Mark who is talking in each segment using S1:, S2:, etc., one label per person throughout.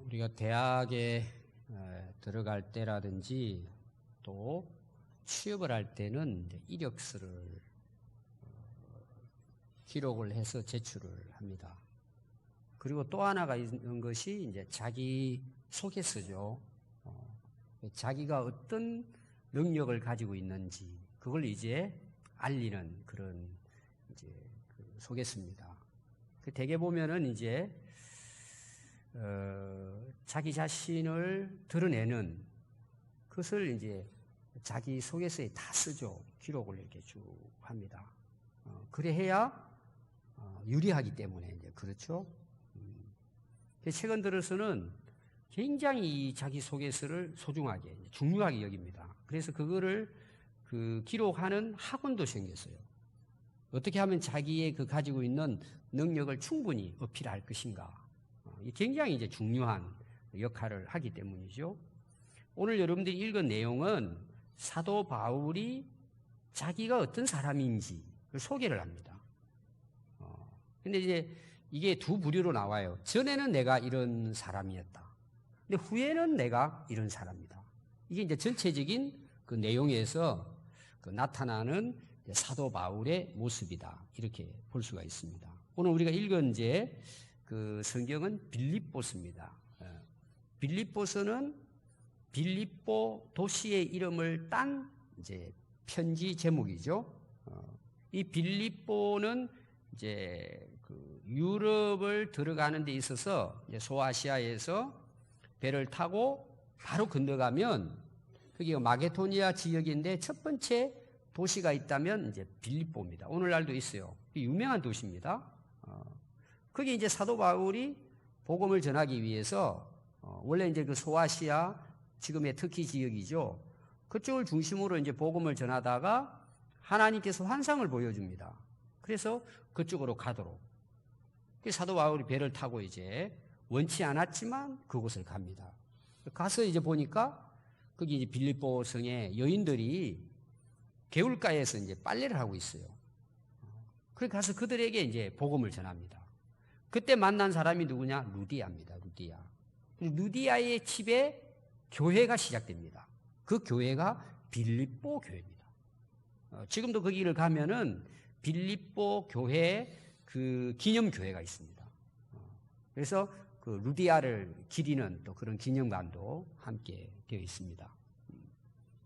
S1: 우리가 대학에 들어갈 때라든지 또 취업을 할 때는 이제 이력서를 기록을 해서 제출을 합니다. 그리고 또 하나가 있는 것이 이제 자기 소개서죠. 자기가 어떤 능력을 가지고 있는지 그걸 이제 알리는 그런 이제 그 소개서입니다. 대개 보면은 이제 자기 자신을 드러내는 그것을 이제 자기 소개서에 다 쓰죠. 기록을 이렇게 쭉 합니다. 그래야 유리하기 때문에 이제 그렇죠. 최근 들어서는 굉장히 자기 소개서를 소중하게 중요하게 여깁니다. 그래서 그거를 기록하는 학원도 생겼어요. 어떻게 하면 자기의 가지고 있는 능력을 충분히 어필할 것인가. 굉장히 이제 중요한 역할을 하기 때문이죠. 오늘 여러분들이 읽은 내용은 사도 바울이 자기가 어떤 사람인지 소개를 합니다. 근데 이제 이게 두 부류로 나와요. 전에는 내가 이런 사람이었다. 근데 후에는 내가 이런 사람이다. 이게 이제 전체적인 그 내용에서 나타나는 사도 바울의 모습이다. 이렇게 볼 수가 있습니다. 오늘 우리가 읽은 이제 그 성경은 빌립보서입니다. 빌립보서는 빌립보 도시의 이름을 딴 이제 편지 제목이죠. 이 빌립보는 이제 그 유럽을 들어가는 데 있어서 이제 소아시아에서 배를 타고 바로 건너가면 그게 마게도니아 지역인데 첫 번째 도시가 있다면 이제 빌립보입니다. 오늘날도 있어요. 유명한 도시입니다. 거기 이제 사도 바울이 복음을 전하기 위해서 원래 이제 그 소아시아 지금의 터키 지역이죠. 그쪽을 중심으로 이제 복음을 전하다가 하나님께서 환상을 보여줍니다. 그래서 그쪽으로 가도록. 사도 바울이 배를 타고 이제 원치 않았지만 그곳을 갑니다. 가서 이제 보니까 거기 이제 빌립보 성에 여인들이 개울가에서 이제 빨래를 하고 있어요. 그래서 가서 그들에게 이제 복음을 전합니다. 그때 만난 사람이 누구냐? 루디아입니다. 루디아. 루디아의 집에 교회가 시작됩니다. 그 교회가 빌립보 교회입니다. 지금도 거기를 가면은 빌립보 교회 그 기념교회가 있습니다. 그래서 그 루디아를 기리는 또 그런 기념관도 함께 되어 있습니다.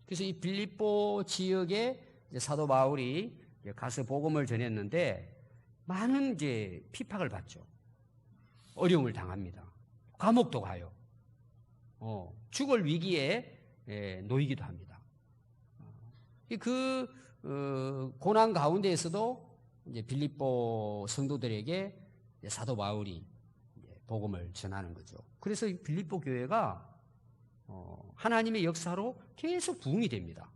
S1: 그래서 이 빌립보 지역에 이제 사도 바울이 가서 복음을 전했는데 많은 이제 핍박을 받죠. 어려움을 당합니다. 감옥도 가요. 죽을 위기에 놓이기도 합니다. 고난 가운데에서도 이제 빌립보 성도들에게 사도 바울이 복음을 전하는 거죠. 그래서 이 빌립보 교회가 하나님의 역사로 계속 부흥이 됩니다.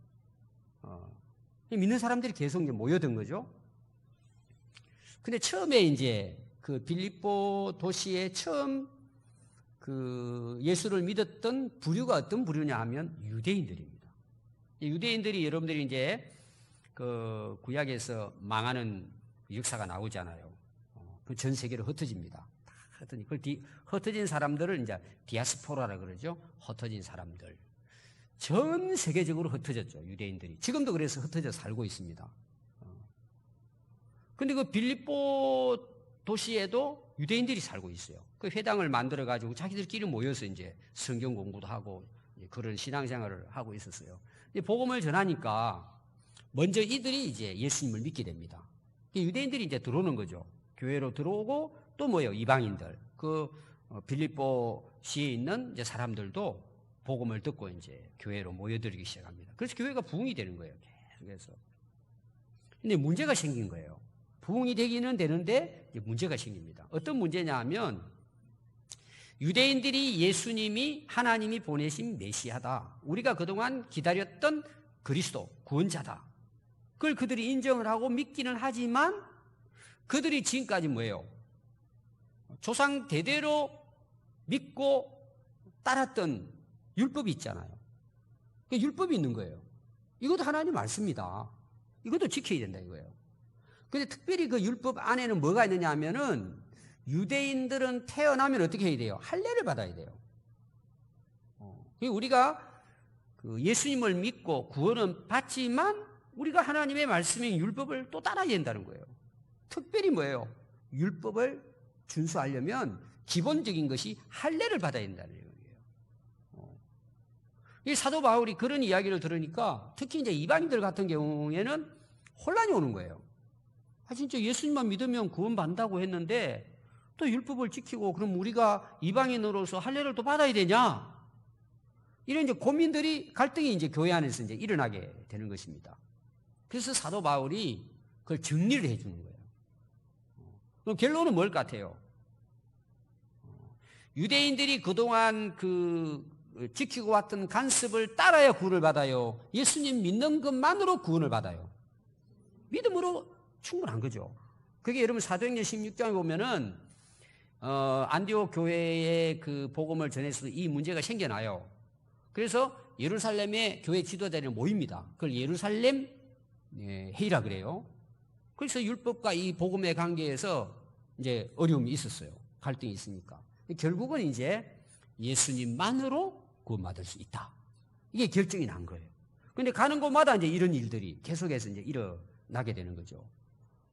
S1: 믿는 사람들이 계속 이제 모여든 거죠. 근데 처음에 이제 그 빌립보 도시에 처음 그 예수를 믿었던 부류가 어떤 부류냐 하면 유대인들입니다. 유대인들이 여러분들이 이제 그 구약에서 망하는 역사가 나오잖아요. 그 전 세계로 흩어집니다. 흩어진 사람들을 이제 디아스포라라 그러죠. 흩어진 사람들. 전 세계적으로 흩어졌죠. 유대인들이. 지금도 그래서 흩어져 살고 있습니다. 근데 그 빌립보 도시에도 유대인들이 살고 있어요. 그 회당을 만들어 가지고 자기들끼리 모여서 이제 성경 공부도 하고 그런 신앙생활을 하고 있었어요. 복음을 전하니까 먼저 이들이 이제 예수님을 믿게 됩니다. 유대인들이 이제 들어오는 거죠. 교회로 들어오고 또 뭐예요? 이방인들. 그 빌립보 시에 있는 이제 사람들도 복음을 듣고 이제 교회로 모여들기 시작합니다. 그래서 교회가 부흥이 되는 거예요. 계속해서. 근데 문제가 생긴 거예요. 부흥이 되기는 되는데 이제 문제가 생깁니다. 어떤 문제냐 하면 유대인들이 예수님이 하나님이 보내신 메시아다. 우리가 그동안 기다렸던 그리스도, 구원자다. 그걸 그들이 인정을 하고 믿기는 하지만 그들이 지금까지 뭐예요? 조상 대대로 믿고 따랐던 율법이 있잖아요. 율법이 있는 거예요. 이것도 하나님 말씀입니다. 이것도 지켜야 된다 이거예요. 근데 특별히 그 율법 안에는 뭐가 있느냐 하면은 유대인들은 태어나면 어떻게 해야 돼요? 할례를 받아야 돼요. 우리가 그 예수님을 믿고 구원은 받지만 우리가 하나님의 말씀인 율법을 또 따라야 된다는 거예요. 특별히 뭐예요? 율법을 준수하려면 기본적인 것이 할례를 받아야 된다는 얘기예요. 이 사도 바울이 그런 이야기를 들으니까 특히 이제 이방인들 같은 경우에는 혼란이 오는 거예요. 진짜 예수님만 믿으면 구원받는다고 했는데 또 율법을 지키고 그럼 우리가 이방인으로서 할례를 또 받아야 되냐? 이런 이제 고민들이 갈등이 이제 교회 안에서 이제 일어나게 되는 것입니다. 그래서 사도 바울이 그걸 정리를 해주는 거예요. 그럼 결론은 뭘 같아요? 유대인들이 그동안 지키고 왔던 간섭을 따라야 구원을 받아요. 예수님 믿는 것만으로 구원을 받아요. 믿음으로 충분한 거죠. 그게 여러분 사도행전 16장에 보면은 안디옥 교회에 그 복음을 전해서 이 문제가 생겨나요. 그래서 예루살렘에 교회 지도자들이 모입니다. 그걸 예루살렘 회의라 그래요. 그래서 율법과 이 복음의 관계에서 이제 어려움이 있었어요. 갈등이 있으니까. 결국은 이제 예수님만으로 구원받을 수 있다. 이게 결정이 난 거예요. 그런데 가는 곳마다 이제 이런 일들이 계속해서 이제 일어나게 되는 거죠.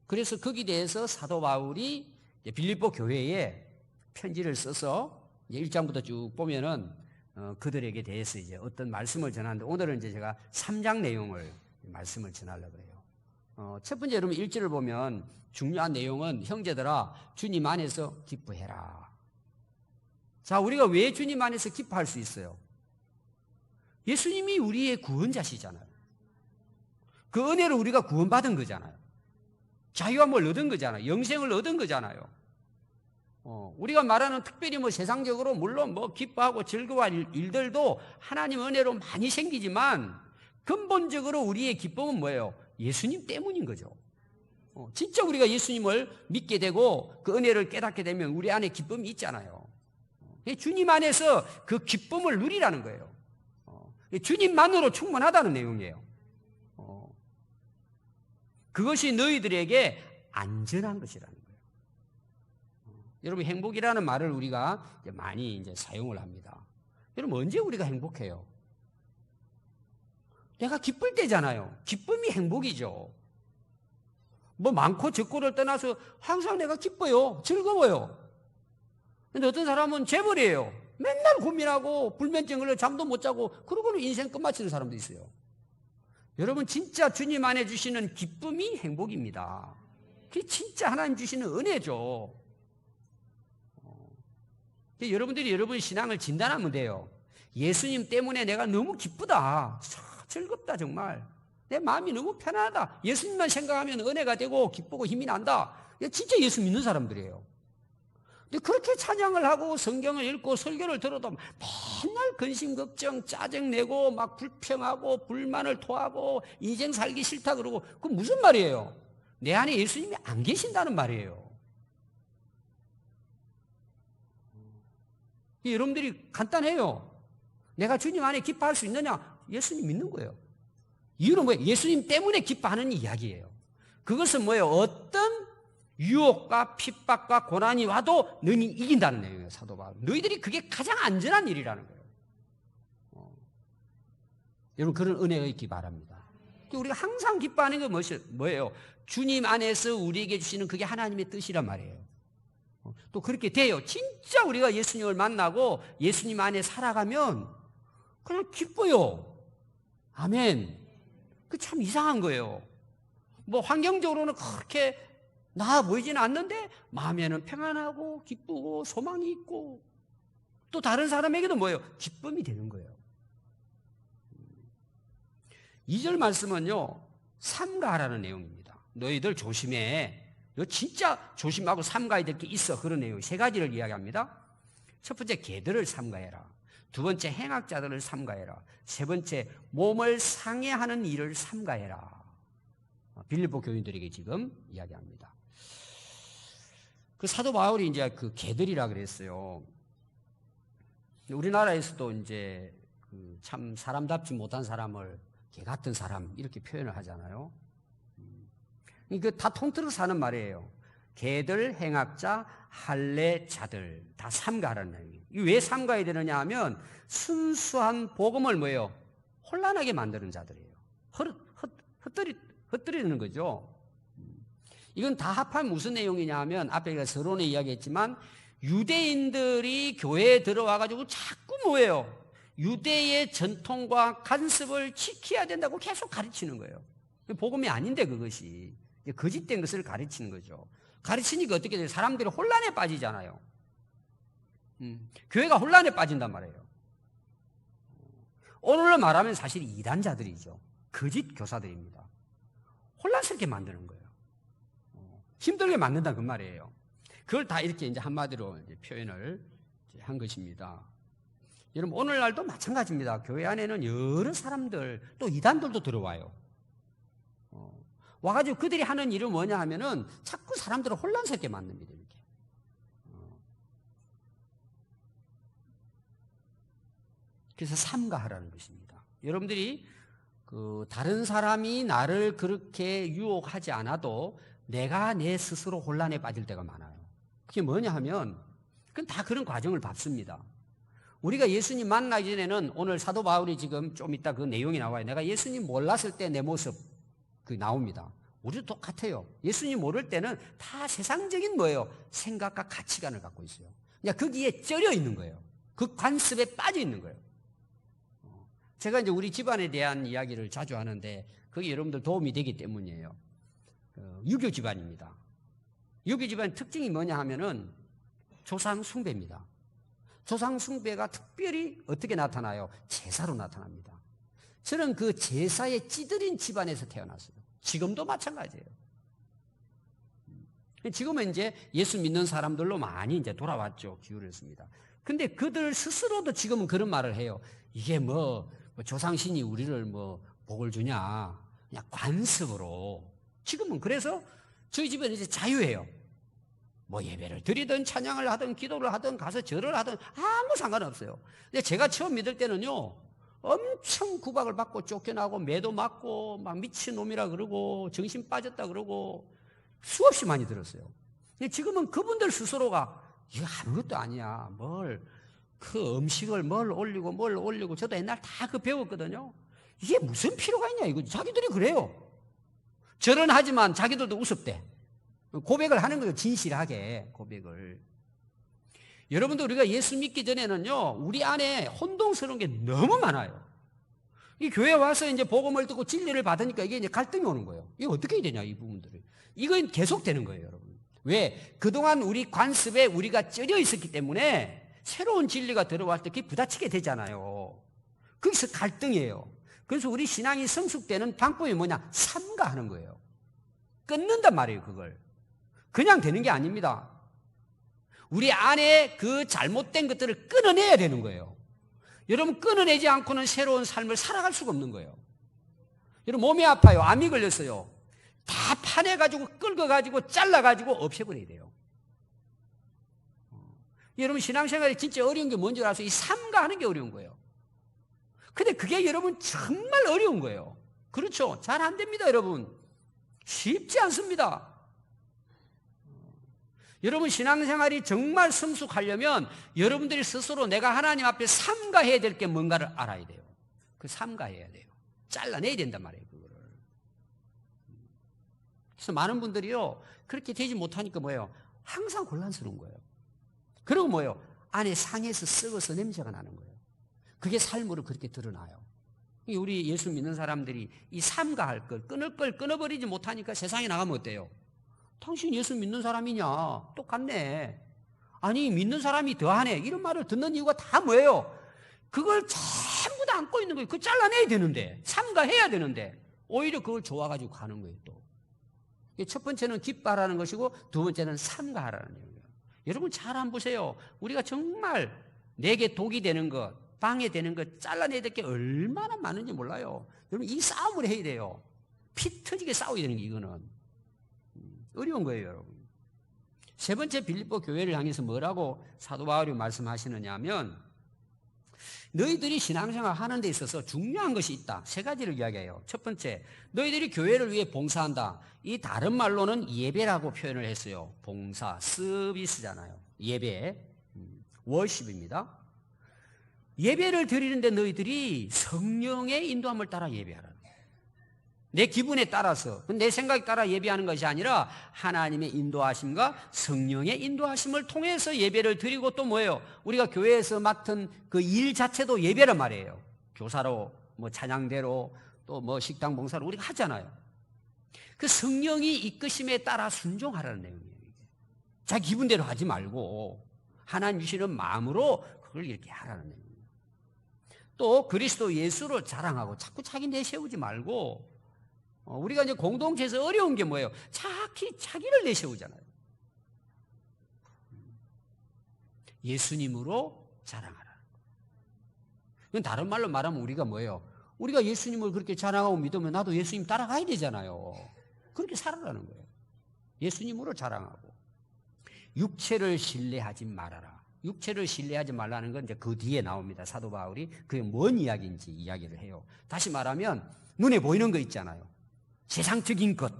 S1: 그래서 거기에 대해서 사도 바울이 빌립보 교회에 편지를 써서 1장부터 쭉 보면은 그들에게 대해서 이제 어떤 말씀을 전하는데 오늘은 이제 제가 3장 내용을 말씀을 전하려고 해요. 첫 번째 여러분 1절을 보면 중요한 내용은 형제들아 주님 안에서 기뻐해라. 자, 우리가 왜 주님 안에서 기뻐할 수 있어요? 예수님이 우리의 구원자시잖아요. 그 은혜로 우리가 구원받은 거잖아요. 자유함을 얻은 거잖아요. 영생을 얻은 거잖아요. 우리가 말하는 특별히 뭐 세상적으로 물론 뭐 기뻐하고 즐거워할 일들도 하나님 은혜로 많이 생기지만 근본적으로 우리의 기쁨은 뭐예요? 예수님 때문인 거죠. 진짜 우리가 예수님을 믿게 되고 그 은혜를 깨닫게 되면 우리 안에 기쁨이 있잖아요. 주님 안에서 그 기쁨을 누리라는 거예요. 주님만으로 충분하다는 내용이에요. 그것이 너희들에게 안전한 것이라는 거예요. 여러분 행복이라는 말을 우리가 이제 많이 이제 사용을 합니다. 여러분 언제 우리가 행복해요? 내가 기쁠 때잖아요. 기쁨이 행복이죠. 뭐 많고 적고를 떠나서 항상 내가 기뻐요. 즐거워요. 근데 어떤 사람은 재벌이에요. 맨날 고민하고 불면증 걸려 잠도 못 자고 그러고는 인생 끝마치는 사람도 있어요. 여러분 진짜 주님 안에 주시는 기쁨이 행복입니다. 그게 진짜 하나님 주시는 은혜죠. 여러분들이 여러분 신앙을 진단하면 돼요. 예수님 때문에 내가 너무 기쁘다. 즐겁다 정말. 내 마음이 너무 편안하다. 예수님만 생각하면 은혜가 되고 기쁘고 힘이 난다. 진짜 예수 믿는 사람들이에요. 근데 그렇게 찬양을 하고 성경을 읽고 설교를 들어도 맨날 근심 걱정 짜증내고 막 불평하고 불만을 토하고 인생 살기 싫다 그러고 그건 무슨 말이에요? 내 안에 예수님이 안 계신다는 말이에요. 여러분들이 간단해요. 내가 주님 안에 기뻐할 수 있느냐? 예수님 믿는 거예요. 이유는 뭐예요? 예수님 때문에 기뻐하는 이야기예요. 그것은 뭐예요? 어떤 유혹과 핍박과 고난이 와도 너희 이긴다는 내용이에요. 사도 바울. 너희들이 그게 가장 안전한 일이라는 거예요. 여러분 그런 은혜가 있기 바랍니다. 우리가 항상 기뻐하는 게 뭐예요? 주님 안에서 우리에게 주시는 그게 하나님의 뜻이란 말이에요. 또 그렇게 돼요. 진짜 우리가 예수님을 만나고 예수님 안에 살아가면 그냥 기뻐요. 아멘. 그 참 이상한 거예요. 뭐 환경적으로는 그렇게 나아 보이지는 않는데 마음에는 평안하고 기쁘고 소망이 있고 또 다른 사람에게도 뭐예요? 기쁨이 되는 거예요. 2절 말씀은요, 삼가하라는 내용입니다. 너희들 조심해. 너 진짜 조심하고 삼가야 될 게 있어. 그런 내용 세 가지를 이야기합니다. 첫 번째, 개들을 삼가해라. 두 번째, 행악자들을 삼가해라. 세 번째, 몸을 상해하는 일을 삼가해라. 빌립보 교인들에게 지금 이야기합니다. 그 사도 바울이 이제 그 개들이라 그랬어요. 우리나라에서도 이제 그 참 사람답지 못한 사람을 개 같은 사람 이렇게 표현을 하잖아요. 이거 다 통틀어 사는 말이에요. 개들, 행악자, 할례자들 다 삼가하라는 내용이에요. 왜 삼가해야 되느냐 하면 순수한 복음을 뭐예요? 혼란하게 만드는 자들이에요. 흩뜨리는 거죠. 이건 다 합하면 무슨 내용이냐 하면 앞에 서론에 이야기했지만 유대인들이 교회에 들어와가지고 자꾸 뭐예요? 유대의 전통과 관습을 지켜야 된다고 계속 가르치는 거예요. 복음이 아닌데 그것이 거짓된 것을 가르치는 거죠. 가르치니까 어떻게 돼요? 사람들이 혼란에 빠지잖아요. 교회가 혼란에 빠진단 말이에요. 오늘로 말하면 사실 이단자들이죠. 거짓 교사들입니다. 혼란스럽게 만드는 거예요. 힘들게 만든다 그 말이에요. 그걸 다 이렇게 이제 한마디로 이제 표현을 한 것입니다. 여러분 오늘날도 마찬가지입니다. 교회 안에는 여러 사람들 또 이단들도 들어와요. 와가지고 그들이 하는 일은 뭐냐 하면은 자꾸 사람들을 혼란스럽게 만듭니다. 이렇게. 그래서 삼가하라는 것입니다. 여러분들이 다른 사람이 나를 그렇게 유혹하지 않아도 내가 내 스스로 혼란에 빠질 때가 많아요. 그게 뭐냐 하면 그건 다 그런 과정을 밟습니다. 우리가 예수님 만나기 전에는 오늘 사도 바울이 지금 좀 이따 그 내용이 나와요. 내가 예수님 몰랐을 때 내 모습 그 나옵니다. 우리도 똑같아요. 예수님 모를 때는 다 세상적인 뭐예요? 생각과 가치관을 갖고 있어요. 그냥 거기에 쩔여 있는 거예요. 그 관습에 빠져 있는 거예요. 제가 이제 우리 집안에 대한 이야기를 자주 하는데 그게 여러분들 도움이 되기 때문이에요. 유교 집안입니다. 유교 집안 특징이 뭐냐 하면은 조상 숭배입니다. 조상 숭배가 특별히 어떻게 나타나요? 제사로 나타납니다. 저는 그 제사에 찌들인 집안에서 태어났어요. 지금도 마찬가지예요. 지금은 이제 예수 믿는 사람들로 많이 이제 돌아왔죠. 기울였습니다. 근데 그들 스스로도 지금은 그런 말을 해요. 이게 뭐 조상신이 우리를 뭐 복을 주냐. 그냥 관습으로. 지금은 그래서 저희 집에는 이제 자유해요. 뭐 예배를 드리든 찬양을 하든 기도를 하든 가서 절을 하든 아무 상관없어요. 근데 제가 처음 믿을 때는요. 엄청 구박을 받고 쫓겨나고 매도 맞고 막 미친놈이라 그러고 정신 빠졌다 그러고 수없이 많이 들었어요. 근데 지금은 그분들 스스로가 이거 아무것도 아니야. 그 음식을 뭘 올리고 저도 옛날 다 그 배웠거든요. 이게 무슨 필요가 있냐 이거 자기들이 그래요. 절은 하지만 자기들도 우습대. 고백을 하는 거예요. 진실하게 고백을. 여러분들 우리가 예수 믿기 전에는요, 우리 안에 혼동스러운 게 너무 많아요. 이 교회 와서 이제 복음을 듣고 진리를 받으니까 이게 이제 갈등이 오는 거예요. 이거 어떻게 해야 되냐, 이 부분들을. 이건 계속 되는 거예요, 여러분. 왜? 그동안 우리 관습에 우리가 쩔여 있었기 때문에 새로운 진리가 들어갈 때 그게 부딪히게 되잖아요. 거기서 갈등이에요. 그래서 우리 신앙이 성숙되는 방법이 뭐냐? 삼가하는 거예요. 끊는단 말이에요, 그걸. 그냥 되는 게 아닙니다. 우리 안에 그 잘못된 것들을 끊어내야 되는 거예요. 여러분 끊어내지 않고는 새로운 삶을 살아갈 수가 없는 거예요. 여러분 몸이 아파요. 암이 걸렸어요. 다 파내가지고 긁어가지고 잘라가지고 없애버려야 돼요. 여러분 신앙생활이 진짜 어려운 게 뭔지 알아서 이 삼가하는 게 어려운 거예요. 근데 그게 여러분 정말 어려운 거예요. 그렇죠? 잘 안 됩니다, 여러분. 쉽지 않습니다. 여러분 신앙생활이 정말 성숙하려면 여러분들이 스스로 내가 하나님 앞에 삼가해야 될 게 뭔가를 알아야 돼요. 그 삼가해야 돼요. 잘라내야 된단 말이에요, 그거를. 그래서 많은 분들이요, 그렇게 되지 못하니까 뭐예요? 항상 곤란스러운 거예요. 그리고 뭐예요? 안에 상해서 썩어서 냄새가 나는 거예요. 그게 삶으로 그렇게 드러나요. 우리 예수 믿는 사람들이 이 삼가할 걸, 끊을 걸 끊어버리지 못하니까 세상에 나가면 어때요? 당신 예수 믿는 사람이냐? 똑같네. 아니 믿는 사람이 더하네. 이런 말을 듣는 이유가 다 뭐예요? 그걸 전부 다 안고 있는 거예요. 그거 잘라내야 되는데, 삼가해야 되는데 오히려 그걸 좋아가지고 가는 거예요. 또 첫 번째는 기뻐하라는 것이고 두 번째는 삼가하라는 거예요. 여러분 잘 안 보세요. 우리가 정말 내게 독이 되는 것, 방해되는 것 잘라내야 될 게 얼마나 많은지 몰라요. 여러분 이 싸움을 해야 돼요. 피 터지게 싸워야 되는 게 이거는 어려운 거예요, 여러분. 세 번째 빌립보 교회를 향해서 뭐라고 사도 바울이 말씀하시느냐 하면 너희들이 신앙생활 하는 데 있어서 중요한 것이 있다. 세 가지를 이야기해요. 첫 번째, 너희들이 교회를 위해 봉사한다. 이 다른 말로는 예배라고 표현을 했어요. 봉사, 서비스잖아요. 예배, 월십입니다. 예배를 드리는데 너희들이 성령의 인도함을 따라 예배하라는 거예요. 내 기분에 따라서, 내 생각에 따라 예배하는 것이 아니라 하나님의 인도하심과 성령의 인도하심을 통해서 예배를 드리고, 또 뭐예요? 우리가 교회에서 맡은 그 일 자체도 예배란 말이에요. 교사로, 뭐 찬양대로, 또 뭐 식당 봉사로 우리가 하잖아요. 그 성령이 이끄심에 따라 순종하라는 내용이에요. 자기 기분대로 하지 말고 하나님 주시는 마음으로 그걸 이렇게 하라는 내용이에요. 또 그리스도 예수를 자랑하고 자꾸 자기 내세우지 말고, 우리가 이제 공동체에서 어려운 게 뭐예요? 자기를 내세우잖아요. 예수님으로 자랑하라. 그건 다른 말로 말하면 우리가 뭐예요? 우리가 예수님을 그렇게 자랑하고 믿으면 나도 예수님 따라가야 되잖아요. 그렇게 살아라는 거예요. 예수님으로 자랑하고. 육체를 신뢰하지 말아라. 육체를 신뢰하지 말라는 건 이제 그 뒤에 나옵니다. 사도 바울이 그게 뭔 이야기인지 이야기를 해요. 다시 말하면 눈에 보이는 거 있잖아요. 세상적인 것,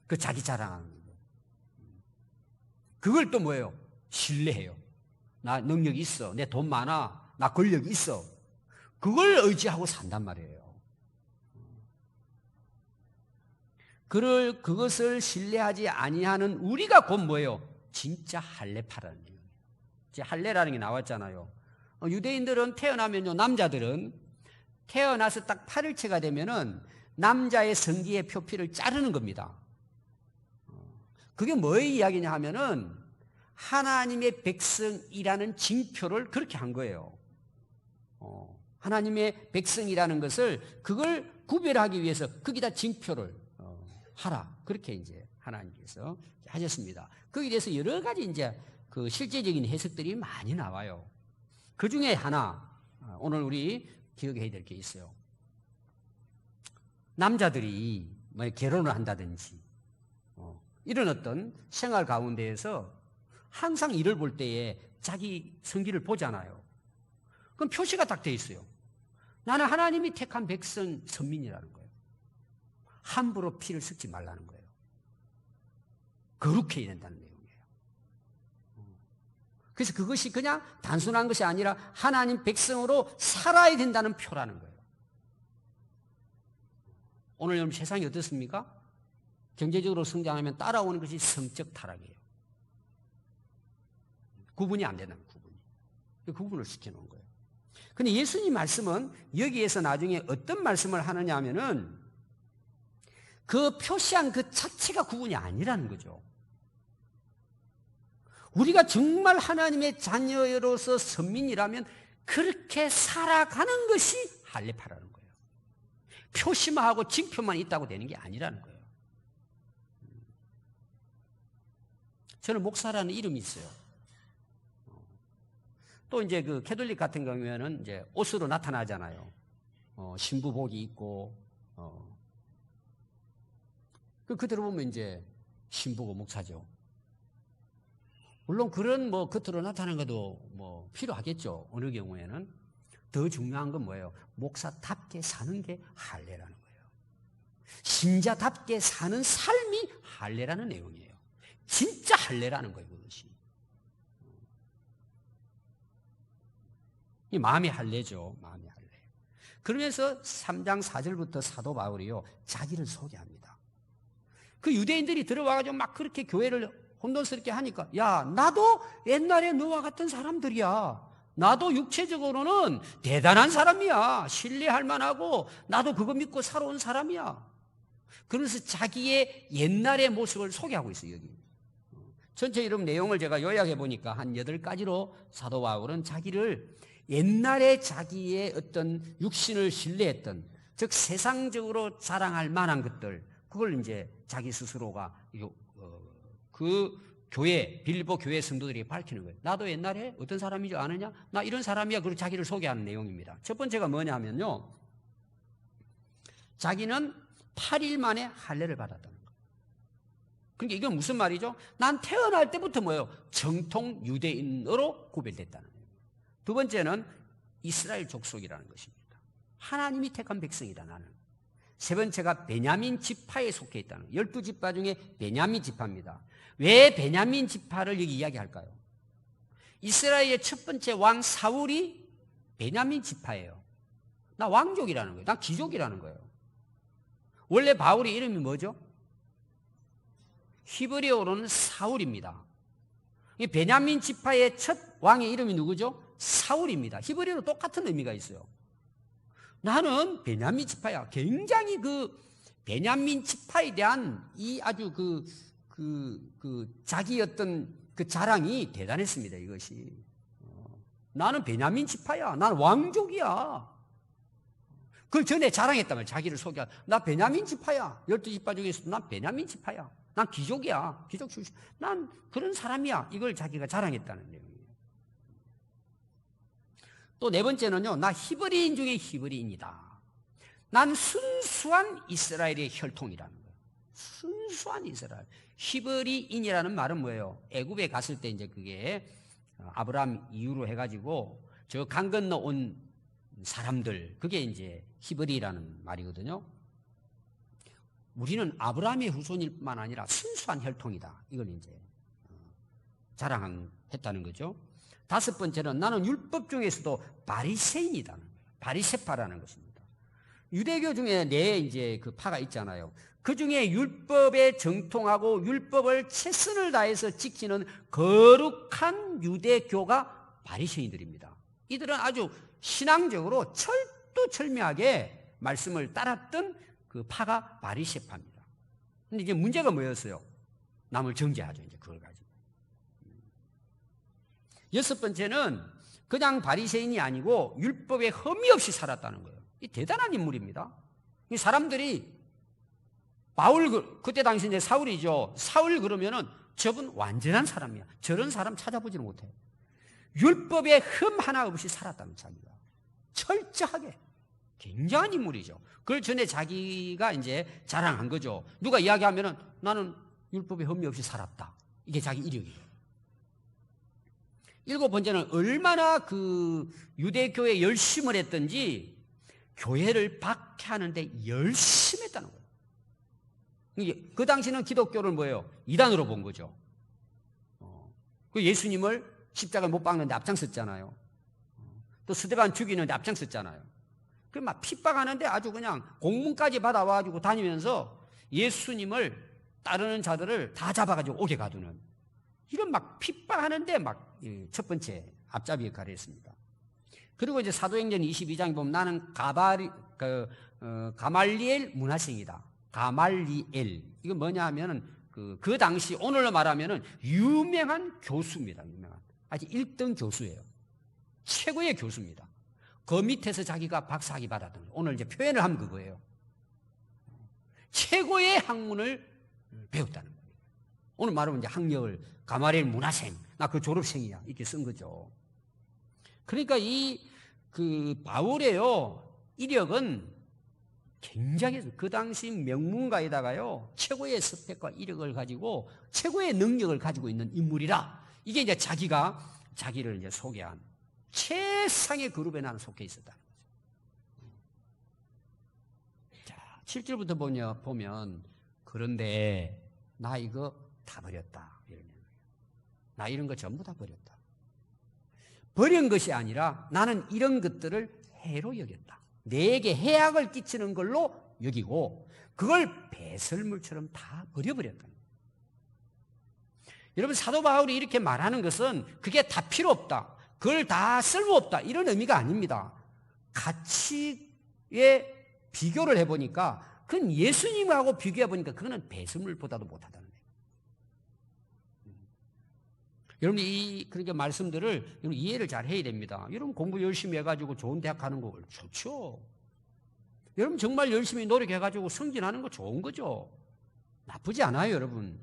S1: 그 자기 자랑하는 거. 그걸 또 뭐예요? 신뢰해요. 나 능력 있어. 내 돈 많아. 나 권력 있어. 그걸 의지하고 산단 말이에요. 그것을 신뢰하지 아니하는 우리가 곧 뭐예요? 진짜 할례파라는 거예요. 이제 할례라는 게 나왔잖아요. 유대인들은 태어나면요, 남자들은 태어나서 딱 8일째가 되면은 남자의 성기의 표피를 자르는 겁니다. 그게 뭐의 이야기냐 하면은 하나님의 백성이라는 징표를 그렇게 한 거예요. 하나님의 백성이라는 것을 그걸 구별하기 위해서 거기다 징표를 하라. 그렇게 이제 하나님께서 하셨습니다. 거기에 대해서 여러 가지 이제 그 실제적인 해석들이 많이 나와요. 그 중에 하나, 오늘 우리 기억해야 될 게 있어요. 남자들이 뭐 결혼을 한다든지 이런 어떤 생활 가운데에서 항상 일을 볼 때에 자기 성기를 보잖아요. 그럼 표시가 딱 돼 있어요. 나는 하나님이 택한 백성 선민이라는 거예요. 함부로 피를 섞지 말라는 거예요. 거룩해야 된다는 내용이에요. 그래서 그것이 그냥 단순한 것이 아니라 하나님 백성으로 살아야 된다는 표라는 거예요. 오늘 여러분 세상이 어떻습니까? 경제적으로 성장하면 따라오는 것이 성적 타락이에요. 구분이 안 된다는 구분이. 구분을 시켜놓은 거예요. 근데 예수님 말씀은 여기에서 나중에 어떤 말씀을 하느냐 하면은 그 표시한 그 자체가 구분이 아니라는 거죠. 우리가 정말 하나님의 자녀로서 선민이라면 그렇게 살아가는 것이 할례파라는 거예요. 표시만 하고 징표만 있다고 되는 게 아니라는 거예요. 저는 목사라는 이름이 있어요. 또 이제 그 캐톨릭 같은 경우에는 이제 옷으로 나타나잖아요. 신부복이 있고, 그대로 보면 이제 신부고 목사죠. 물론 그런 뭐 겉으로 나타나는 것도 뭐 필요하겠죠. 어느 경우에는. 더 중요한 건 뭐예요? 목사답게 사는 게 할례라는 거예요. 신자답게 사는 삶이 할례라는 내용이에요. 진짜 할례라는 거예요, 그것이. 이 마음의 할례죠. 마음의 할례. 그러면서 3장 4절부터 사도 바울이요, 자기를 소개합니다. 그 유대인들이 들어와가지고 막 그렇게 교회를 혼돈스럽게 하니까, 야, 나도 옛날에 너와 같은 사람들이야. 나도 육체적으로는 대단한 사람이야. 신뢰할 만하고 나도 그거 믿고 살아온 사람이야. 그러면서 자기의 옛날의 모습을 소개하고 있어요, 여기. 전체 이런 내용을 제가 요약해 보니까 한 8가지로 사도 바울은 자기를 옛날에 자기의 어떤 육신을 신뢰했던, 즉 세상적으로 자랑할 만한 것들, 그걸 이제 자기 스스로가 그 교회, 빌보 교회 성도들이 밝히는 거예요. 나도 옛날에 어떤 사람인지 아느냐? 나 이런 사람이야. 그리고 자기를 소개하는 내용입니다. 첫 번째가 뭐냐면요, 자기는 8일 만에 할례를 받았다는 거예요. 그러니까 이건 무슨 말이죠? 난 태어날 때부터 뭐예요? 정통 유대인으로 구별됐다는 거예요. 두 번째는 이스라엘 족속이라는 것입니다. 하나님이 택한 백성이다 나는. 세 번째가 베냐민 지파에 속해 있다는 거예요. 12지파 중에 베냐민 지파입니다. 왜 베냐민 지파를 여기 이야기할까요? 이스라엘의 첫 번째 왕 사울이 베냐민 지파예요. 나 왕족이라는 거예요. 나 귀족이라는 거예요. 원래 바울의 이름이 뭐죠? 히브리어로는 사울입니다. 이 베냐민 지파의 첫 왕의 이름이 누구죠? 사울입니다. 히브리어로 똑같은 의미가 있어요. 나는 베냐민 지파야. 굉장히 그 베냐민 지파에 대한 이 아주 자기 어떤 그 자랑이 대단했습니다. 이것이. 나는 베냐민 지파야. 나는 왕족이야. 그걸 전에 자랑했단 말이야. 자기를 소개하. 나 베냐민 지파야. 12지파 중에서도 난 베냐민 지파야. 난 귀족이야. 귀족 출신. 난 그런 사람이야. 이걸 자기가 자랑했다는 내용이에요. 또 네 번째는요. 나 히브리인 중에 히브리인이다. 난 순수한 이스라엘의 혈통이라는 거예요. 순수한 이스라엘. 히브리인이라는 말은 뭐예요? 애굽에 갔을 때 이제 그게 아브라함 이후로 해가지고 저 강 건너 온 사람들, 그게 이제 히브리라는 말이거든요. 우리는 아브라함의 후손일 뿐만 아니라 순수한 혈통이다. 이걸 이제 자랑했다는 거죠. 다섯 번째는 나는 율법 중에서도 바리새인이다. 바리새파라는 것입니다. 유대교 중에 이제 그 파가 있잖아요. 그 중에 율법에 정통하고 율법을 최선을 다해서 지키는 거룩한 유대교가 바리새인들입니다. 이들은 아주 신앙적으로 철두철미하게 말씀을 따랐던 그 파가 바리새파입니다. 근데 이제 문제가 뭐였어요? 남을 정죄하죠. 이제 그걸 가지고. 여섯 번째는 그냥 바리새인이 아니고 율법에 흠이 없이 살았다는 거예요. 이 대단한 인물입니다. 이 사람들이 바울, 그때 당시 이제 사울이죠. 사울 그러면은 저분 완전한 사람이야. 저런 사람 찾아보지는 못해. 율법에 흠 하나 없이 살았다는 자기가. 철저하게. 굉장한 인물이죠. 그걸 전에 자기가 이제 자랑한 거죠. 누가 이야기하면은 나는 율법에 흠이 없이 살았다. 이게 자기 이력이에요. 일곱 번째는 얼마나 그 유대교에 열심을 했던지 교회를 박해하는데 열심히 했다는 거예요. 그 당시는 기독교를 뭐예요? 이단으로 본 거죠. 그 예수님을 십자가를 못 박는데 앞장섰잖아요. 또 스데반 죽이는데 앞장섰잖아요. 그 막 핍박하는데 아주 그냥 공문까지 받아와가지고 다니면서 예수님을 따르는 자들을 다 잡아가지고 옥에 가두는 이런 막 핍박하는데 막 첫 번째 앞잡이 역할을 했습니다. 그리고 이제 사도행전 22장에 보면 나는 가말리엘 문화생이다. 가말리엘. 이거 뭐냐 하면은 그 당시 오늘로 말하면은 유명한 교수입니다. 유명한. 아주 1등 교수예요. 최고의 교수입니다. 그 밑에서 자기가 박사학위 받았던 거예요. 오늘 이제 표현을 하면 그거예요. 최고의 학문을 배웠다는 거예요. 오늘 말하면 이제 학력을 가말리엘 문화생. 나 그 졸업생이야. 이렇게 쓴 거죠. 그러니까 그 바울의요, 이력은 굉장히 그 당시 명문가에다가요, 최고의 스펙과 이력을 가지고 최고의 능력을 가지고 있는 인물이라 이게 이제 자기를 이제 소개한 최상의 그룹에 나는 속해 있었다는 거죠. 자, 7절부터 보면 그런데 나 이거 다 버렸다. 나 이런 거 전부 다 버렸다. 버린 것이 아니라 나는 이런 것들을 해로 여겼다. 내게 해악을 끼치는 걸로 여기고 그걸 배설물처럼 다 버려버렸다는 거예요. 여러분 사도 바울이 이렇게 말하는 것은 그게 다 필요 없다. 그걸 다 쓸모없다. 이런 의미가 아닙니다. 가치에 비교를 해보니까 그건 예수님하고 비교해보니까 그거는 배설물보다도 못하다는 거예요. 여러분 그러니까 말씀들을 여러분 이해를 잘 해야 됩니다. 여러분 공부 열심히 해가지고 좋은 대학 가는 거 좋죠. 여러분 정말 열심히 노력해가지고 승진하는 거 좋은 거죠. 나쁘지 않아요, 여러분.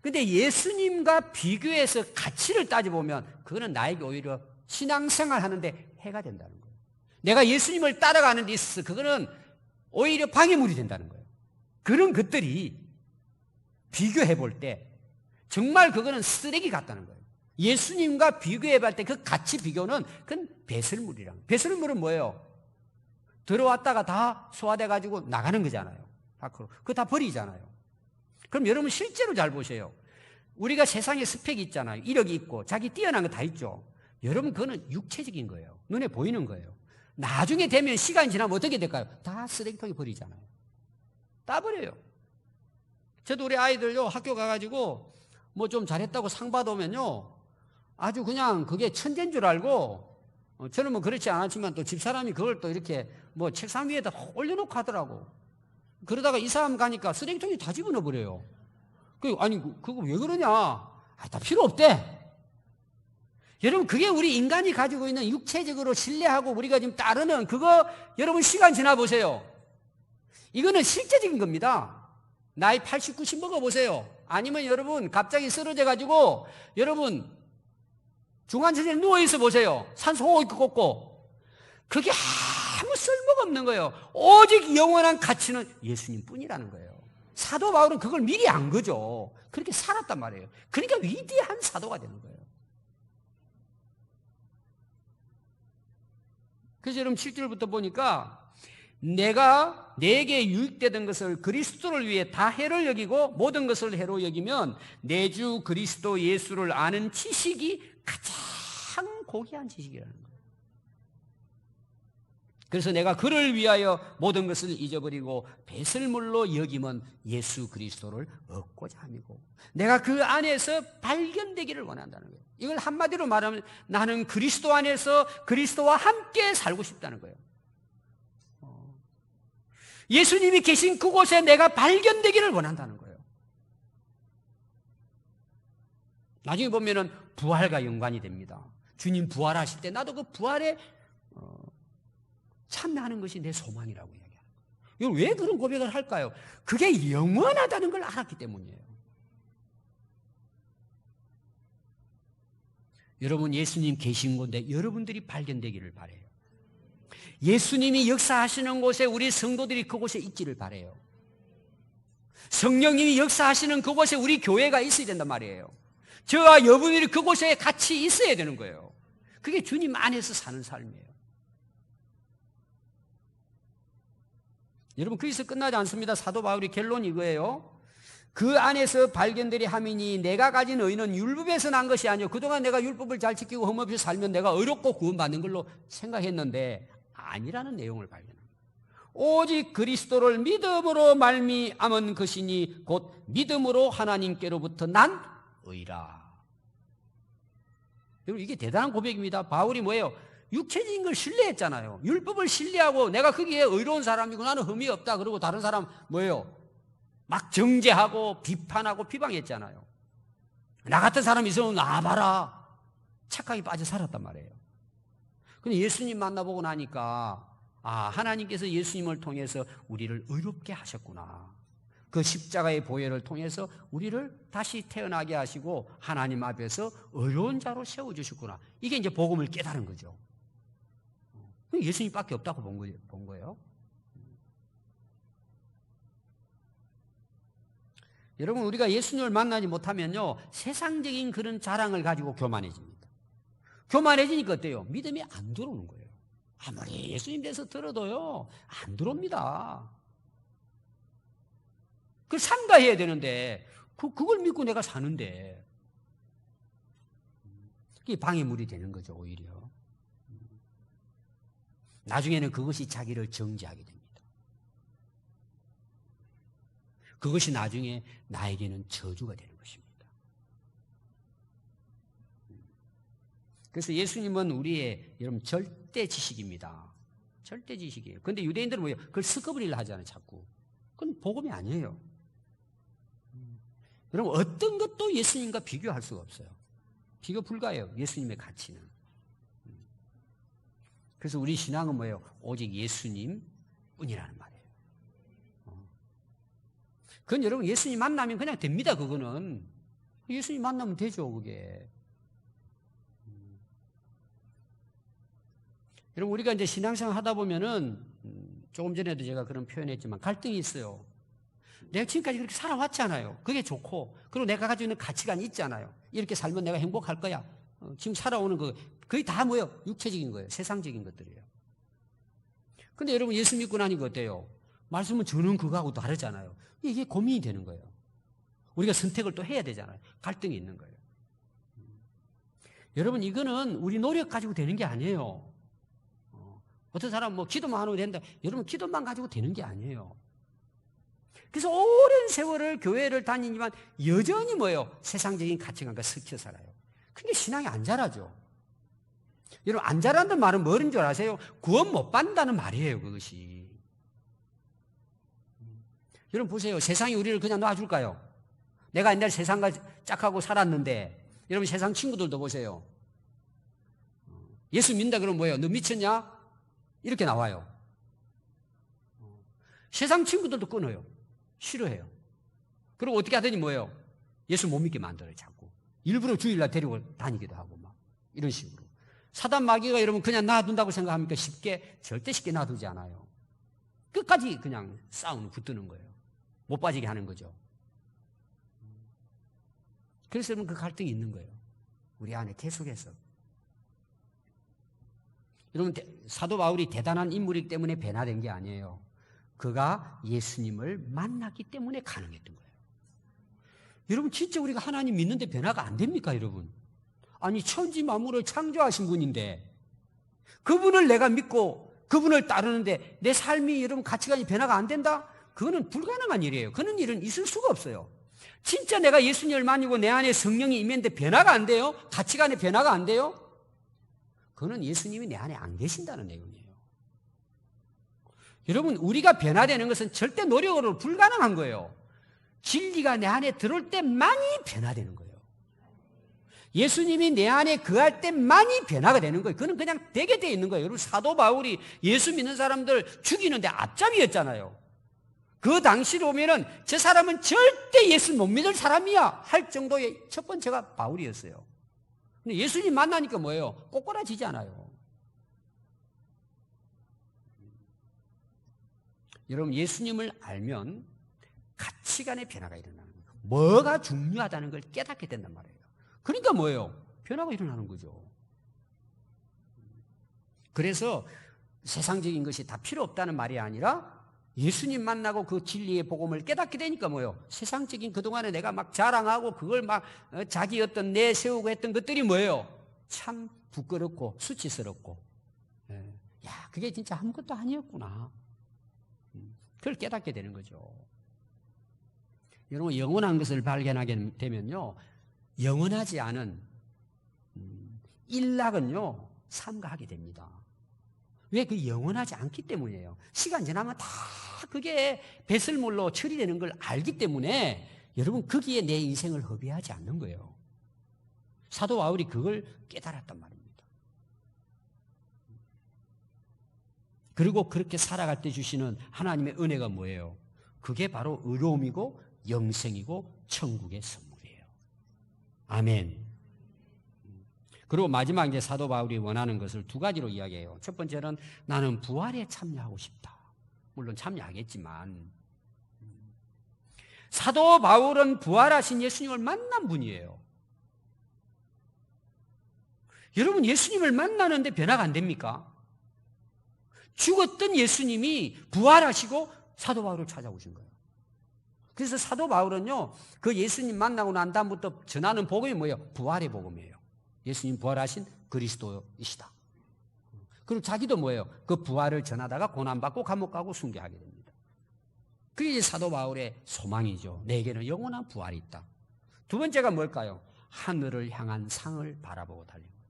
S1: 근데 예수님과 비교해서 가치를 따져보면 그거는 나에게 오히려 신앙생활 하는데 해가 된다는 거예요. 내가 예수님을 따라가는 데 있어서 그거는 오히려 방해물이 된다는 거예요. 그런 것들이 비교해 볼 때 정말 그거는 쓰레기 같다는 거예요. 예수님과 비교해볼 때 그 가치 비교는 그건 배설물이랑. 배설물은 뭐예요? 들어왔다가 다 소화돼가지고 나가는 거잖아요. 밖으로. 그거 다 버리잖아요. 그럼 여러분 실제로 잘 보세요. 우리가 세상에 스펙이 있잖아요. 이력이 있고 자기 뛰어난 거 다 있죠. 여러분 그거는 육체적인 거예요. 눈에 보이는 거예요. 나중에 되면 시간이 지나면 어떻게 될까요? 다 쓰레기통에 버리잖아요. 다 버려요. 저도 우리 아이들요 학교 가가지고 뭐 좀 잘했다고 상 받으면요 아주 그냥 그게 천재인 줄 알고 저는 뭐 그렇지 않았지만 또 집사람이 그걸 또 이렇게 뭐 책상 위에다 올려놓고 하더라고. 그러다가 이사람 가니까 쓰레기통에 다 집어넣어 버려요. 아니 그거 왜 그러냐? 다 필요 없대. 여러분 그게 우리 인간이 가지고 있는 육체적으로 신뢰하고 우리가 지금 따르는 그거 여러분 시간 지나 보세요. 이거는 실제적인 겁니다. 나이 80, 90 먹어보세요. 아니면 여러분 갑자기 쓰러져 가지고 여러분 중환자실에 누워있어 보세요. 산소 호흡 꽂고 그게 아무 쓸모가 없는 거예요. 오직 영원한 가치는 예수님 뿐이라는 거예요. 사도 바울은 그걸 미리 안 거죠. 그렇게 살았단 말이에요. 그러니까 위대한 사도가 되는 거예요. 그래서 여러분 7절부터 보니까 내게 유익되던 것을 그리스도를 위해 다 해를 여기고 모든 것을 해로 여기면 내 주 그리스도 예수를 아는 지식이 가장 고귀한 지식이라는 거예요. 그래서 내가 그를 위하여 모든 것을 잊어버리고 배설물로 여기면 예수 그리스도를 얻고자 함이고 내가 그 안에서 발견되기를 원한다는 거예요. 이걸 한마디로 말하면 나는 그리스도 안에서 그리스도와 함께 살고 싶다는 거예요. 예수님이 계신 그곳에 내가 발견되기를 원한다는 거예요. 나중에 보면은 부활과 연관이 됩니다. 주님 부활하실 때 나도 그 부활에 참여하는 것이 내 소망이라고 이야기하는 거예요. 왜 그런 고백을 할까요? 그게 영원하다는 걸 알았기 때문이에요. 여러분 예수님 계신 곳에 여러분들이 발견되기를 바라요. 예수님이 역사하시는 곳에 우리 성도들이 그곳에 있기를 바라요. 성령님이 역사하시는 그곳에 우리 교회가 있어야 된단 말이에요. 저와 여러분들이 그곳에 같이 있어야 되는 거예요. 그게 주님 안에서 사는 삶이에요. 여러분 거기서 끝나지 않습니다. 사도 바울이 결론이 이거예요. 그 안에서 발견되리 함이니 내가 가진 의는 율법에서 난 것이 아니요 그동안 내가 율법을 잘 지키고 흠없이 살면 내가 의롭고 구원받는 걸로 생각했는데 아니라는 내용을 발견합니다. 오직 그리스도를 믿음으로 말미암은 것이니 곧 믿음으로 하나님께로부터 난 의라. 여러분 이게 대단한 고백입니다. 바울이 뭐예요? 육체적인 걸 신뢰했잖아요. 율법을 신뢰하고 내가 거기에 의로운 사람이고 나는 흠이 없다 그러고 다른 사람 뭐예요? 막 정죄하고 비판하고 비방했잖아요. 나 같은 사람이 있으면 봐라. 착하게 빠져 살았단 말이에요. 근데 예수님 만나보고 나니까 하나님께서 예수님을 통해서 우리를 의롭게 하셨구나. 그 십자가의 보혈을 통해서 우리를 다시 태어나게 하시고 하나님 앞에서 의로운 자로 세워주셨구나. 이게 이제 복음을 깨달은 거죠. 예수님밖에 없다고 본 거예요. 여러분 우리가 예수님을 만나지 못하면요 세상적인 그런 자랑을 가지고 교만해집니다. 교만해지니까 어때요? 믿음이 안 들어오는 거예요. 아무리 예수님 대해서 들어도요 안 들어옵니다. 그걸 삼가해야 되는데 그걸 믿고 내가 사는데 그게 방해물이 되는 거죠. 오히려 나중에는 그것이 자기를 정죄하게 됩니다. 그것이 나중에 나에게는 저주가 되는 것입니다. 그래서 예수님은 우리의 여러분 절대 지식입니다. 절대 지식이에요. 그런데 유대인들은 뭐예요? 그걸 스커버리를 하잖아요. 자꾸. 그건 복음이 아니에요. 여러분 어떤 것도 예수님과 비교할 수가 없어요. 비교 불가해요. 예수님의 가치는. 그래서 우리 신앙은 뭐예요? 오직 예수님 뿐이라는 말이에요. 그건 여러분 예수님 만나면 그냥 됩니다. 그거는 예수님 만나면 되죠. 그게 여러분 우리가 이제 신앙생활 하다 보면은 조금 전에도 제가 그런 표현했지만 갈등이 있어요. 내가 지금까지 그렇게 살아왔잖아요. 그게 좋고, 그리고 내가 가지고 있는 가치관이 있잖아요. 이렇게 살면 내가 행복할 거야. 지금 살아오는 거 거의 다 뭐예요? 육체적인 거예요. 세상적인 것들이에요. 근데 여러분 예수 믿고 나니까 어때요? 말씀은 저는 그거하고 다르잖아요. 이게 고민이 되는 거예요. 우리가 선택을 또 해야 되잖아요. 갈등이 있는 거예요. 여러분 이거는 우리 노력 가지고 되는 게 아니에요. 어떤 사람은 뭐 기도만 하면 된다. 여러분 기도만 가지고 되는 게 아니에요. 그래서 오랜 세월을 교회를 다니지만 여전히 뭐예요? 세상적인 가치관과 섞여 살아요. 근데 신앙이 안 자라죠. 여러분 안 자란다는 말은 뭐인 줄 아세요? 구원 못 받는다는 말이에요. 그것이. 여러분 보세요. 세상이 우리를 그냥 놔줄까요? 내가 옛날에 세상과 짝하고 살았는데 여러분 세상 친구들도 보세요. 예수 믿는다 그러면 뭐예요? 너 미쳤냐? 이렇게 나와요. 세상 친구들도 끊어요. 싫어해요. 그리고 어떻게 하더니 뭐예요? 예수 못 믿게 만들어요. 자꾸. 일부러 주일날 데리고 다니기도 하고 막 이런 식으로. 사단 마귀가 여러분 그냥 놔둔다고 생각합니까? 절대 쉽게 놔두지 않아요. 끝까지 그냥 싸우는 붙드는 거예요. 못 빠지게 하는 거죠. 그래서 여러분 그 갈등이 있는 거예요. 우리 안에 계속해서. 여러분 사도 바울이 대단한 인물이기 때문에 변화된 게 아니에요. 그가 예수님을 만났기 때문에 가능했던 거예요. 여러분 진짜 우리가 하나님 믿는데 변화가 안 됩니까 여러분? 아니 천지 만물을 창조하신 분인데 그분을 내가 믿고 그분을 따르는데 내 삶이 여러분 가치관이 변화가 안 된다? 그거는 불가능한 일이에요. 그런 일은 있을 수가 없어요. 진짜 내가 예수님을 만나고 내 안에 성령이 임했는데 변화가 안 돼요? 가치관에 변화가 안 돼요? 그거는 예수님이 내 안에 안 계신다는 내용이에요. 여러분 우리가 변화되는 것은 절대 노력으로 불가능한 거예요. 진리가 내 안에 들어올 때만이 변화되는 거예요. 예수님이 내 안에 거할 때만이 변화가 되는 거예요. 그건 그냥 되게 돼 있는 거예요. 여러분 사도 바울이 예수 믿는 사람들 죽이는데 앞잡이였잖아요. 그 당시로 오면은 저 사람은 절대 예수 못 믿을 사람이야 할 정도의 첫 번째가 바울이었어요. 근데 예수님 만나니까 뭐예요? 꼬꾸라지지 않아요. 여러분 예수님을 알면 가치관의 변화가 일어나는 거예요. 뭐가 중요하다는 걸 깨닫게 된단 말이에요. 그러니까 뭐예요? 변화가 일어나는 거죠. 그래서 세상적인 것이 다 필요 없다는 말이 아니라 예수님 만나고 그 진리의 복음을 깨닫게 되니까 뭐예요? 세상적인 그동안에 내가 막 자랑하고 그걸 막 자기 어떤 내세우고 했던 것들이 뭐예요? 참 부끄럽고 수치스럽고 야 그게 진짜 아무것도 아니었구나. 그걸 깨닫게 되는 거죠. 여러분 영원한 것을 발견하게 되면요 영원하지 않은 일락은요 삼가하게 됩니다. 왜? 그 영원하지 않기 때문이에요. 시간 지나면 다 그게 배설물로 처리되는 걸 알기 때문에 여러분 거기에 내 인생을 허비하지 않는 거예요. 사도 바울이 그걸 깨달았단 말입니다. 그리고 그렇게 살아갈 때 주시는 하나님의 은혜가 뭐예요? 그게 바로 의로움이고 영생이고 천국의 선물이에요. 아멘. 그리고 마지막 이제 사도 바울이 원하는 것을 두 가지로 이야기해요. 첫 번째는 나는 부활에 참여하고 싶다. 물론 참여하겠지만 사도 바울은 부활하신 예수님을 만난 분이에요. 여러분 예수님을 만나는데 변화가 안 됩니까? 죽었던 예수님이 부활하시고 사도 바울을 찾아오신 거예요. 그래서 사도 바울은요 그 예수님 만나고 난 다음부터 전하는 복음이 뭐예요? 부활의 복음이에요. 예수님 부활하신 그리스도이시다. 그리고 자기도 뭐예요? 그 부활을 전하다가 고난받고 감옥 가고 순교하게 됩니다. 그게 사도 바울의 소망이죠. 내게는 영원한 부활이 있다. 두 번째가 뭘까요? 하늘을 향한 상을 바라보고 달린 거예요.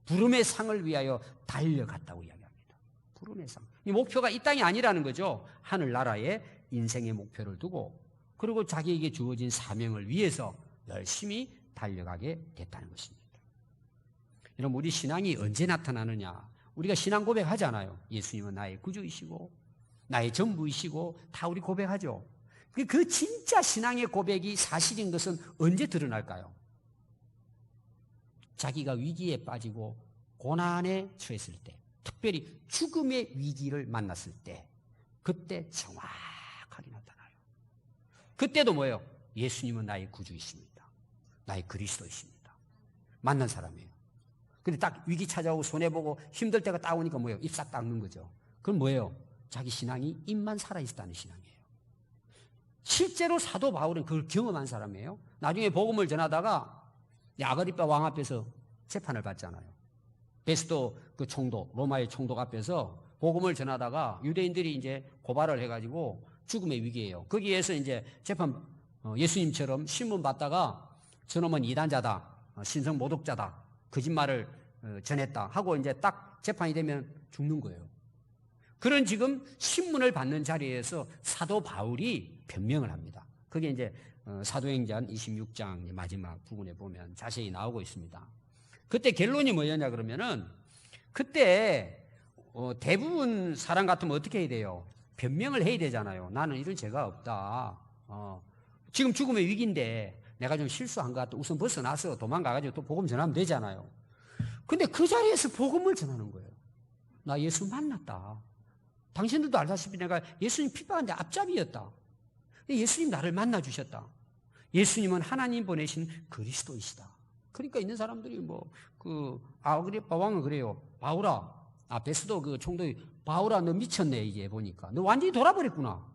S1: 부름의 상을 위하여 달려갔다고 이야기합니다. 부름의 상. 이 목표가 이 땅이 아니라는 거죠. 하늘나라에 인생의 목표를 두고 그리고 자기에게 주어진 사명을 위해서 열심히 달려가게 됐다는 것입니다. 여러분 우리 신앙이 언제 나타나느냐? 우리가 신앙 고백하잖아요. 예수님은 나의 구주이시고 나의 전부이시고 다 우리 고백하죠. 그 진짜 신앙의 고백이 사실인 것은 언제 드러날까요? 자기가 위기에 빠지고 고난에 처했을 때, 특별히 죽음의 위기를 만났을 때, 그때 정확하게 나타나요. 그때도 뭐예요? 예수님은 나의 구주이십니다. 나의 그리스도이십니다. 만난 사람이에요. 근데 딱 위기 찾아오고 손해보고 힘들 때가 딱 오니까 뭐예요? 입 싹 닦는 거죠. 그건 뭐예요? 자기 신앙이 입만 살아있다는 신앙이에요. 실제로 사도 바울은 그걸 경험한 사람이에요. 나중에 복음을 전하다가 아그리빠 왕 앞에서 재판을 받잖아요. 베스도 그 총독, 로마의 총독 앞에서 복음을 전하다가 유대인들이 이제 고발을 해가지고 죽음의 위기예요. 거기에서 이제 재판, 예수님처럼 신문 받다가 저놈은 이단자다, 신성 모독자다, 거짓말을 전했다 하고 이제 딱 재판이 되면 죽는 거예요. 그런 지금 신문을 받는 자리에서 사도 바울이 변명을 합니다. 그게 이제 사도행전 26장 마지막 부분에 보면 자세히 나오고 있습니다. 그때 결론이 뭐였냐 그러면은 그때 대부분 사람 같으면 어떻게 해야 돼요? 변명을 해야 되잖아요. 나는 이런 죄가 없다. 지금 죽음의 위기인데 내가 좀 실수한 것 같다. 우선 벗어나서 도망가가지고 또 복음 전하면 되잖아요. 근데 그 자리에서 복음을 전하는 거예요. 나 예수 만났다. 당신들도 알다시피 내가 예수님 핍박한데 앞잡이였다. 예수님 나를 만나주셨다. 예수님은 하나님 보내신 그리스도이시다. 그러니까 있는 사람들이 아그리빠 왕은 그래요. 바울아, 베스도 그 총독이 바울아 너 미쳤네 이제 보니까. 너 완전히 돌아버렸구나.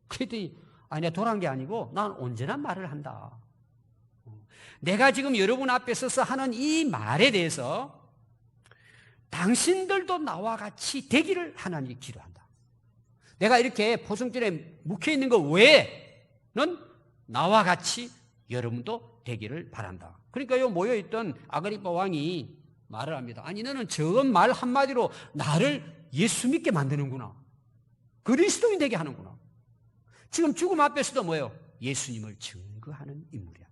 S1: 그랬더니 내가 돌아간 게 아니고 난 온전한 말을 한다. 내가 지금 여러분 앞에 서서 하는 이 말에 대해서 당신들도 나와 같이 되기를 하나님이 기도한다. 내가 이렇게 포승줄에 묵혀있는 것 외에는 나와 같이 여러분도 되기를 바란다. 그러니까 요 모여있던 아그리빠 왕이 말을 합니다. 아니 너는 저 말 한마디로 나를 예수 믿게 만드는구나. 그리스도인 되게 하는구나. 지금 죽음 앞에서도 뭐예요? 예수님을 증거하는 인물이야.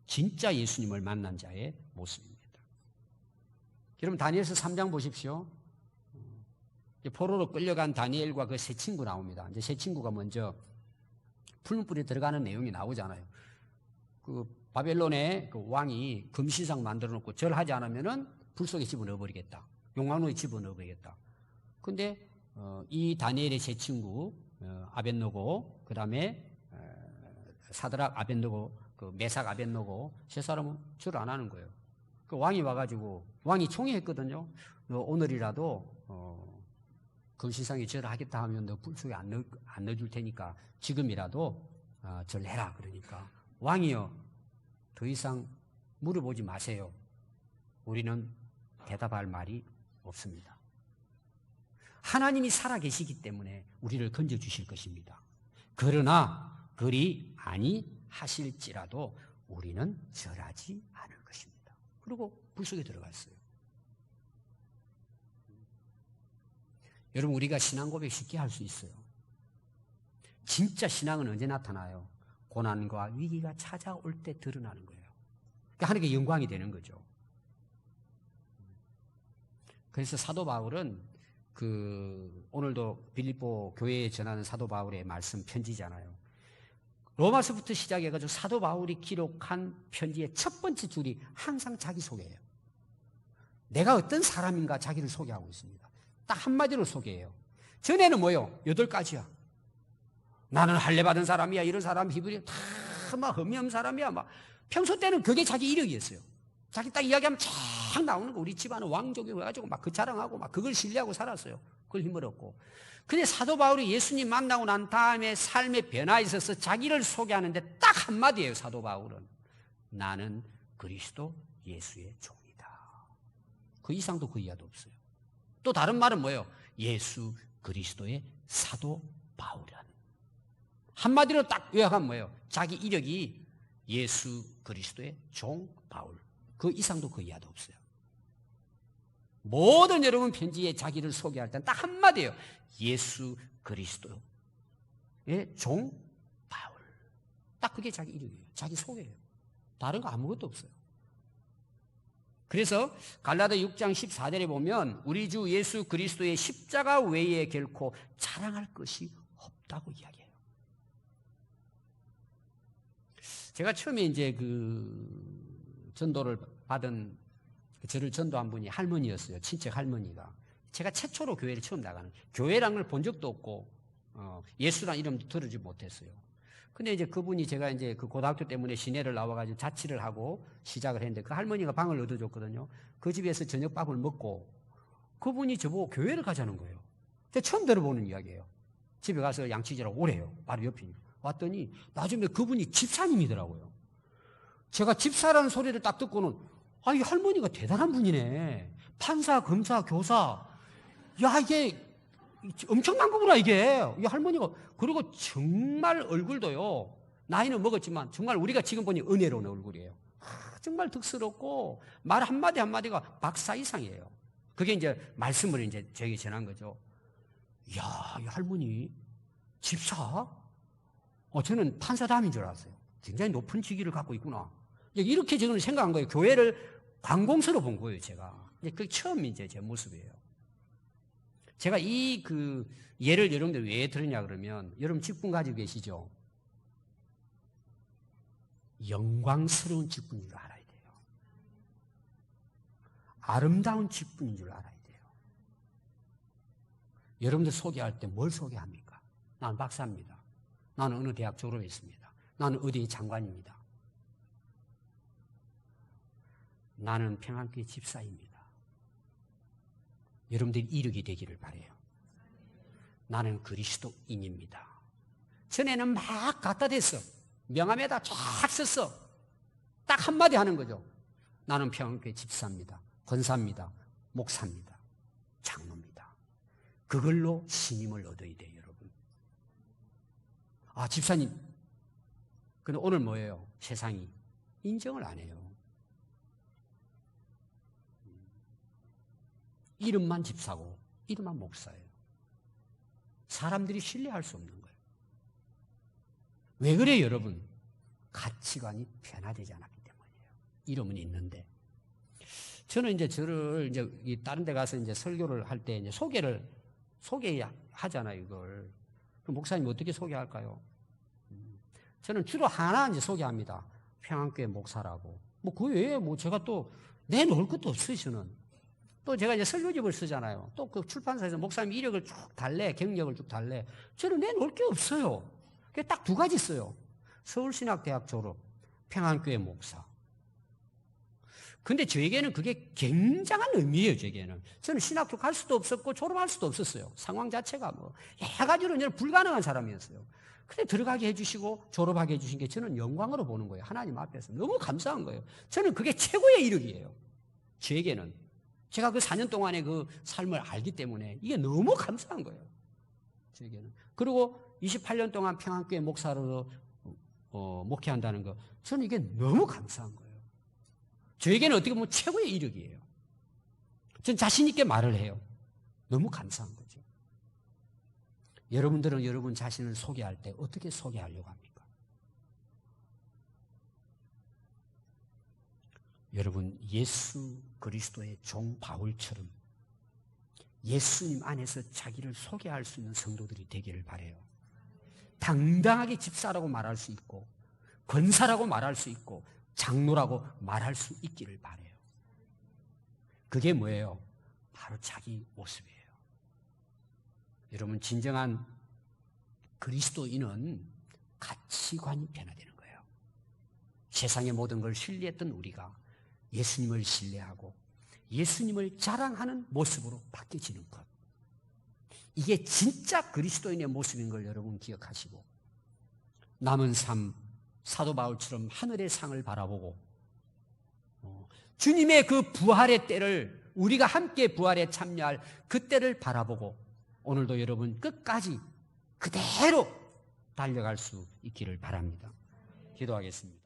S1: 진짜 예수님을 만난 자의 모습입니다. 여러분 다니엘서 3장 보십시오. 포로로 끌려간 다니엘과 그 세 친구 나옵니다. 이제 세 친구가 먼저 풀무불에 들어가는 내용이 나오잖아요. 그 바벨론의 그 왕이 금신상 만들어 놓고 절하지 않으면은 불 속에 집어넣어 버리겠다. 용광로에 집어넣어 버리겠다. 근데 이 다니엘의 세 친구 아벳노고 그다음에 사드락 아벳노고 그 메삭 아벳노고 세 사람은 절 안 하는 거예요. 그 왕이 와가지고 왕이 총회했거든요. 너 오늘이라도 금신상에 절하겠다 하면 너 불 속에 안 넣어줄 테니까 지금이라도 절해라. 그러니까 왕이요 더 이상 물어보지 마세요. 우리는 대답할 말이 없습니다. 하나님이 살아계시기 때문에 우리를 건져주실 것입니다. 그러나 그리 아니하실지라도 우리는 절하지 않을 것입니다. 그리고 불 속에 들어갔어요. 여러분 우리가 신앙 고백 쉽게 할 수 있어요. 진짜 신앙은 언제 나타나요? 고난과 위기가 찾아올 때 드러나는 거예요. 그러니까 하나님께 영광이 되는 거죠. 그래서 사도 바울은 오늘도 빌립보 교회에 전하는 사도 바울의 말씀 편지잖아요. 로마서부터 시작해가지고 사도 바울이 기록한 편지의 첫 번째 줄이 항상 자기 소개예요. 내가 어떤 사람인가 자기를 소개하고 있습니다. 딱 한마디로 소개해요. 전에는 뭐요? 8가지야. 나는 할례 받은 사람이야. 이런 사람 히브리 다 막 흠이없는 사람이야. 막 평소 때는 그게 자기 이력이었어요. 자기 딱 이야기하면 쫙 나오는 거. 우리 집안은 왕족이 와가지고 막 그 자랑하고 막 그걸 신뢰하고 살았어요. 그걸 힘을 얻고. 근데 사도 바울이 예수님 만나고 난 다음에 삶의 변화에 있어서 자기를 소개하는데 딱 한마디예요. 사도 바울은 나는 그리스도 예수의 종이다. 그 이상도 그 이하도 없어요. 또 다른 말은 뭐예요? 예수 그리스도의 사도 바울이라는. 한마디로 딱 요약하면 뭐예요? 자기 이력이 예수 그리스도의 종 바울. 그 이상도 그 이하도 없어요. 모든 여러분 편지에 자기를 소개할 때는 딱 한마디예요. 예수 그리스도의 종 바울. 딱 그게 자기 이름이에요. 자기 소개예요. 다른 거 아무것도 없어요. 그래서 갈라디아 6장 14절에 보면 우리 주 예수 그리스도의 십자가 외에 결코 자랑할 것이 없다고 이야기해요. 제가 처음에 이제 그 전도를 받은 저를 전도한 분이 할머니였어요. 친척 할머니가. 제가 최초로 교회를 처음 나가는. 교회란 걸 본 적도 없고 예수란 이름도 들으지 못했어요. 근데 이제 그분이 제가 이제 그 고등학교 때문에 시내를 나와가지고 자취를 하고 시작을 했는데 그 할머니가 방을 얻어줬거든요. 그 집에서 저녁밥을 먹고 그분이 저보고 교회를 가자는 거예요. 제가 처음 들어보는 이야기예요. 집에 가서 양치질하고 오래요. 바로 옆이니까. 왔더니 나중에 그분이 집사님이더라고요. 제가 집사라는 소리를 딱 듣고는 이 할머니가 대단한 분이네. 판사, 검사, 교사. 야, 이게 엄청난 거구나, 이게. 이 할머니가. 그리고 정말 얼굴도요. 나이는 먹었지만 정말 우리가 지금 보니 은혜로운 얼굴이에요. 정말 덕스럽고 말 한마디 한마디가 박사 이상이에요. 그게 이제 말씀을 이제 저에게 전한 거죠. 야, 이 할머니 집사? 저는 판사담인 줄 알았어요. 굉장히 높은 직위를 갖고 있구나. 이렇게 저는 생각한 거예요. 교회를 관공서로 본 거예요, 제가. 그게 처음 이제 제 모습이에요. 제가 이 예를 여러분들 왜 들으냐 그러면 여러분 직분 가지고 계시죠? 영광스러운 직분인 줄 알아야 돼요. 아름다운 직분인 줄 알아야 돼요. 여러분들 소개할 때 뭘 소개합니까? 나는 박사입니다. 나는 어느 대학 졸업했습니다. 나는 어디의 장관입니다. 나는 평안교회 집사입니다. 여러분들이 이르게 되기를 바라요. 나는 그리스도인입니다. 전에는 막 갖다 댔어. 명함에다 쫙 썼어. 딱 한마디 하는 거죠. 나는 평안교회 집사입니다. 권사입니다. 목사입니다. 장로입니다. 그걸로 신임을 얻어야 돼요, 여러분. 집사님. 근데 오늘 뭐예요? 세상이 인정을 안 해요. 이름만 집사고 이름만 목사예요. 사람들이 신뢰할 수 없는 거예요. 왜 그래요, 여러분? 가치관이 변화되지 않았기 때문이에요. 이름은 있는데. 저는 이제 저를 이제 다른 데 가서 이제 설교를 할 때 이제 소개하잖아요, 이걸. 그럼 목사님 어떻게 소개할까요? 저는 주로 하나 이제 소개합니다. 평안교회 목사라고. 그 외에 제가 또 내놓을 것도 없어요, 저는. 또 제가 이제 설교집을 쓰잖아요. 또 그 출판사에서 목사님 이력을 쭉 달래, 경력을 쭉 달래. 저는 내놓을 게 없어요. 딱 두 가지 써요. 서울신학대학 졸업, 평안교회 목사. 근데 저에게는 그게 굉장한 의미예요, 저에게는. 저는 신학교 갈 수도 없었고 졸업할 수도 없었어요. 상황 자체가 여러 가지로 불가능한 사람이었어요. 근데 들어가게 해주시고 졸업하게 해주신 게 저는 영광으로 보는 거예요. 하나님 앞에서. 너무 감사한 거예요. 저는 그게 최고의 이력이에요. 저에게는. 제가 그 4년 동안의 그 삶을 알기 때문에 이게 너무 감사한 거예요. 저에게는. 그리고 28년 동안 평안교회 목사로 목회한다는 거. 저는 이게 너무 감사한 거예요. 저에게는 어떻게 보면 최고의 이력이에요. 전 자신 있게 말을 해요. 너무 감사한 거죠. 여러분들은 여러분 자신을 소개할 때 어떻게 소개하려고 합니까? 여러분, 예수 그리스도의 종 바울처럼 예수님 안에서 자기를 소개할 수 있는 성도들이 되기를 바라요. 당당하게 집사라고 말할 수 있고 권사라고 말할 수 있고 장로라고 말할 수 있기를 바라요. 그게 뭐예요? 바로 자기 모습이에요. 여러분, 진정한 그리스도인은 가치관이 변화되는 거예요. 세상의 모든 걸 신뢰했던 우리가 예수님을 신뢰하고 예수님을 자랑하는 모습으로 바뀌어지는 것. 이게 진짜 그리스도인의 모습인 걸 여러분 기억하시고 남은 삶, 사도 바울처럼 하늘의 상을 바라보고 주님의 그 부활의 때를 우리가 함께 부활에 참여할 그 때를 바라보고 오늘도 여러분 끝까지 그대로 달려갈 수 있기를 바랍니다. 기도하겠습니다.